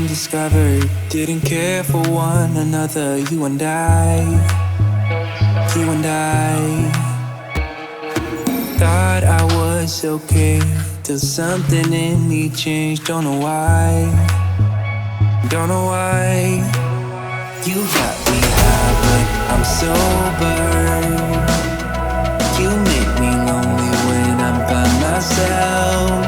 undiscovered, didn't care for one another. You and I, you and I. Thought I was okay till something in me changed. Don't know why, don't know why. You got me high, but I'm sober. You make me lonely when I'm by myself.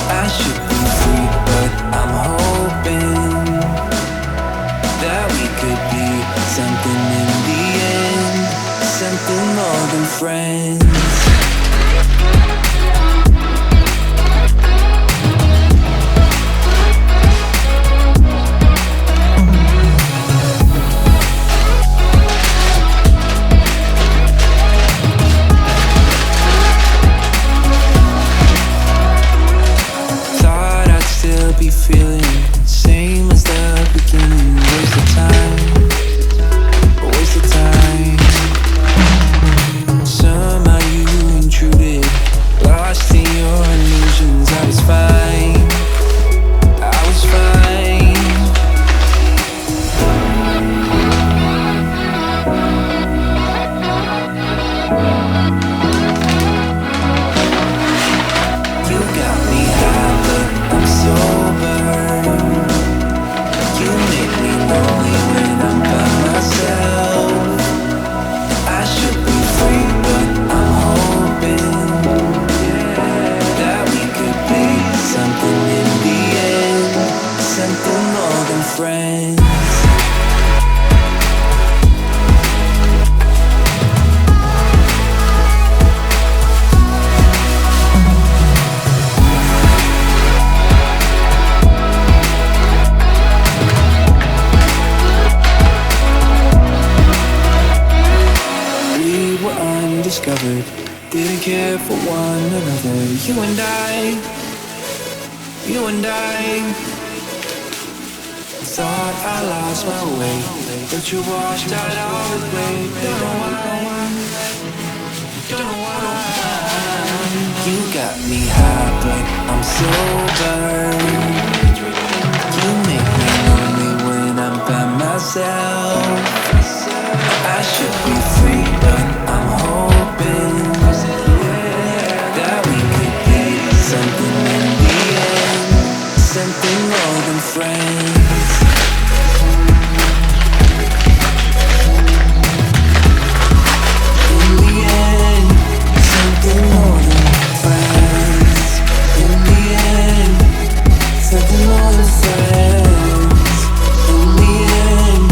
I should be free, but I'm hoping that we could be something in the end, something more than friends. Be feeling same as the beginning. Waste of time, a waste of time. Somehow you intruded, lost in your illusions. I was fine, I was fine. You got me high, but I'm sober. You make me lonely when I'm by myself. I should be free, but I'm hoping that we could be something in the end, something more than friends. Undiscovered, didn't care for one another. You and I, you and I. Thought I lost my way, but you washed out all the way. Don't know why, don't know why. You got me high, but I'm sober. You make me lonely when I'm by myself. I should be free, but I'm hoping that we could be something in the end, something more than friends. In the end, something more than friends. In the end, something more than friends. In the end,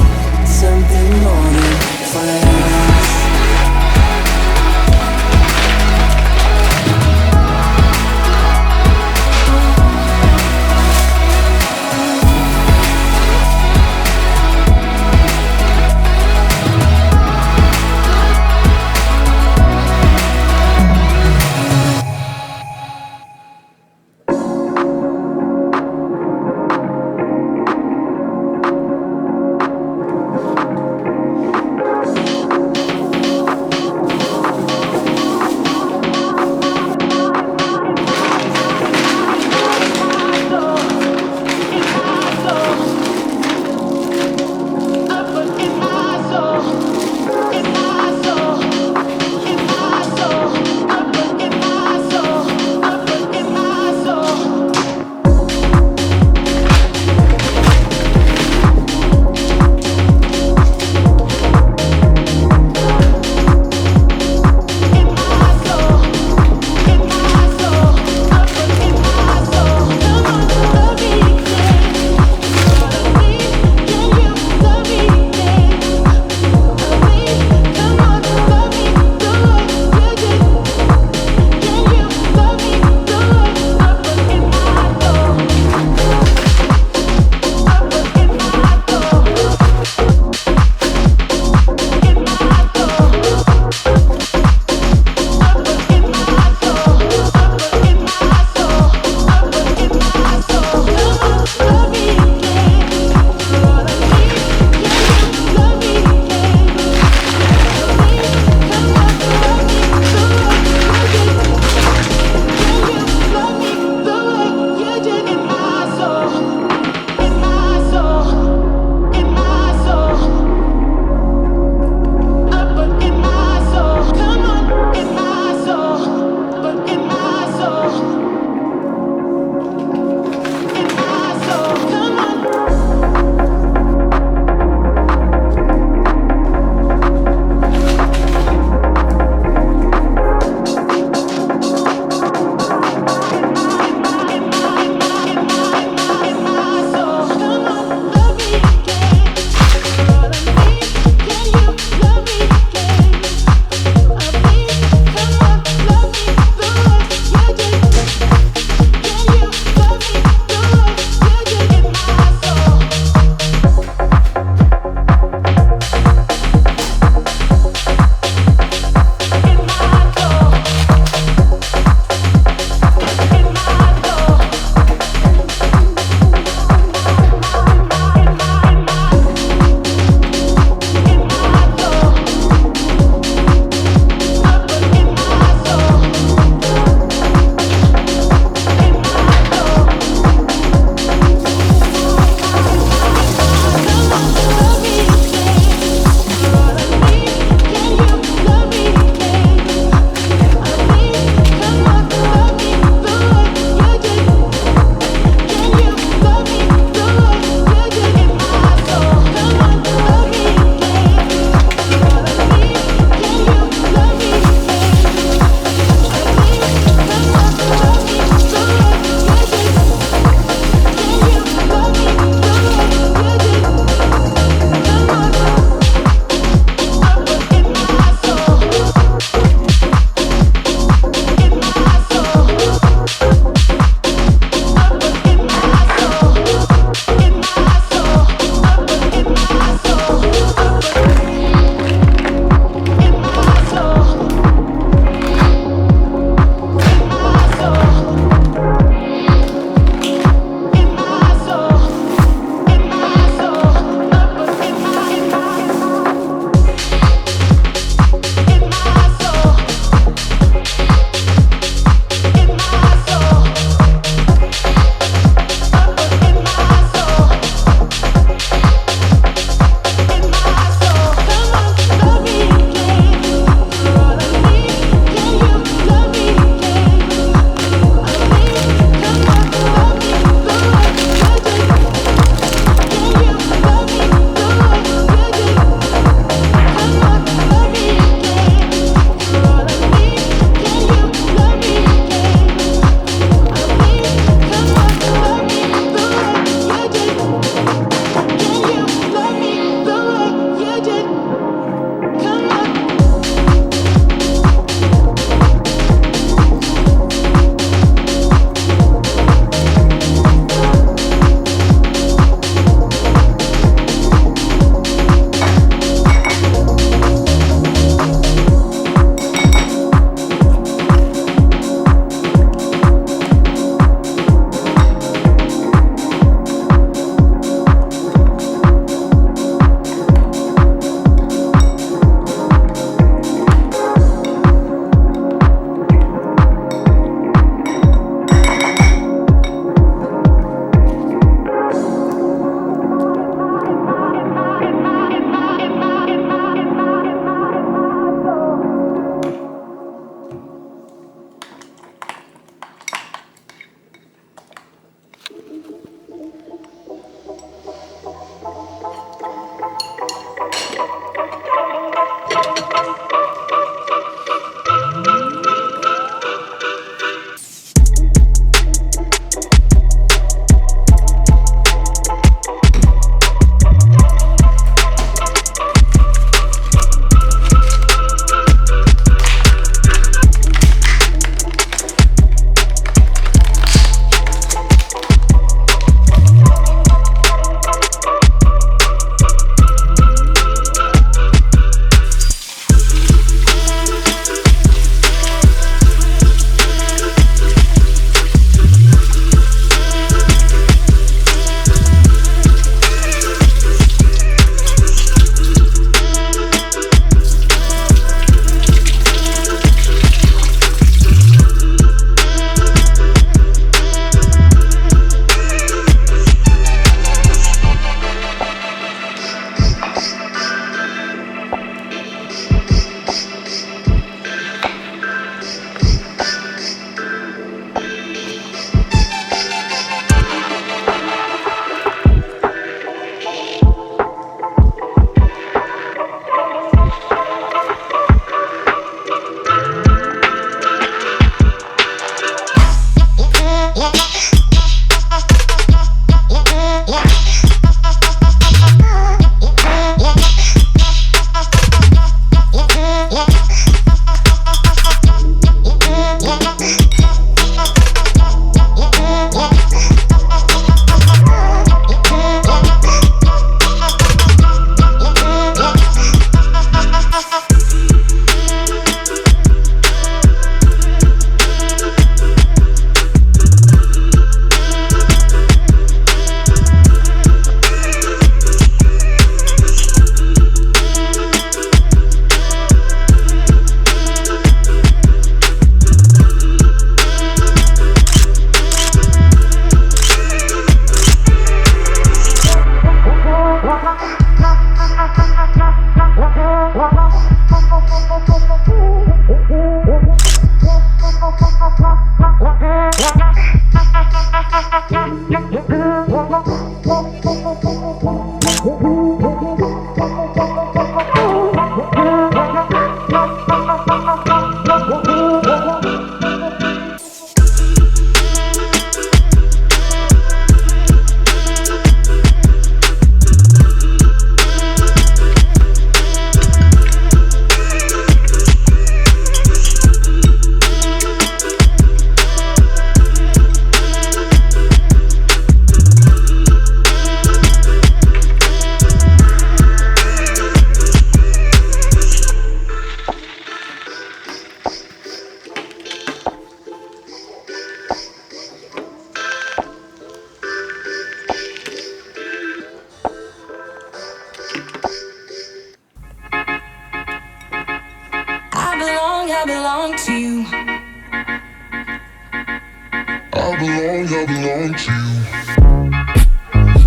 belong to you.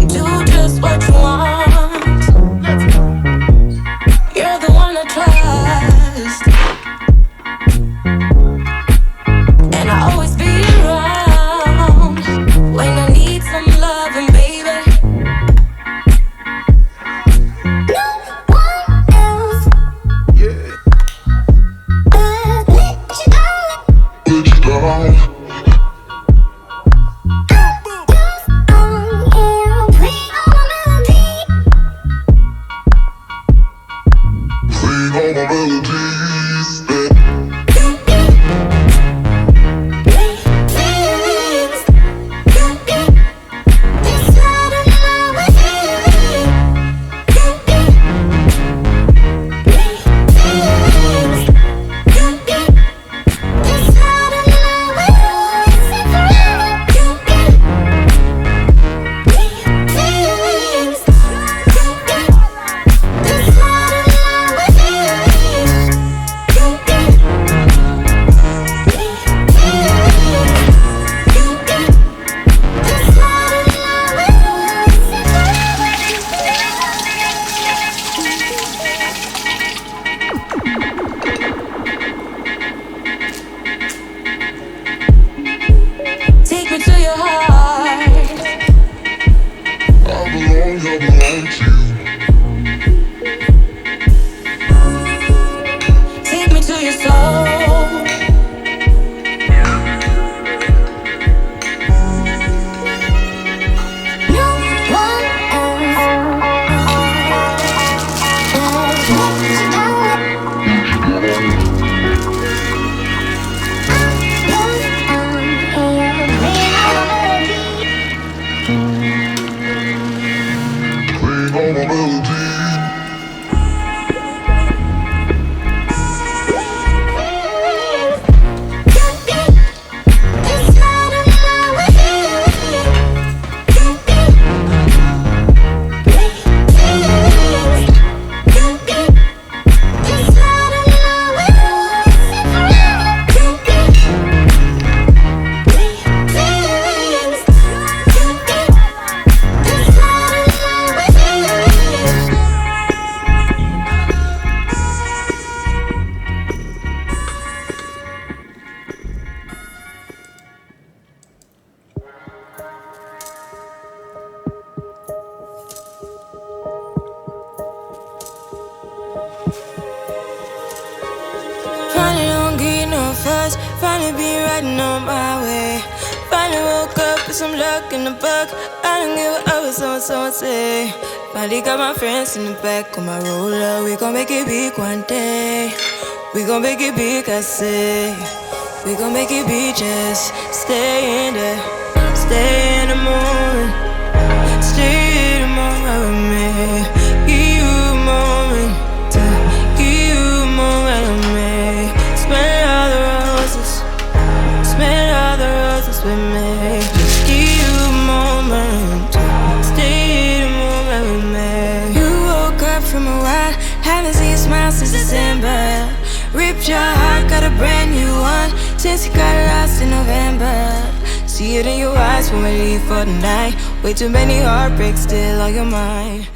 Do just what you want. You're the one I trust, and I always be around when I need some loving, baby. No one else. Yeah. Let you down. Finally don't get no fuss. Finally be riding on my way. Finally woke up with some luck in the book. I don't give a what someone say. Finally got my friends in the back of my roller. We gon' make it big one day. We gon' make it big, I say. We gon' make it big, just stay in there. Stay in the moment. Stay in the moment with me. Give you a moment. Give you a moment with me. Smell all the roses. Smell all the roses with me. Just give you a moment. Stay in the moment with me. You woke up from a while. Haven't seen you smile since December. Ripped your heart, got a brand new one since you got lost in November. See it in your eyes when we leave for the night. Way too many heartbreaks still on your mind.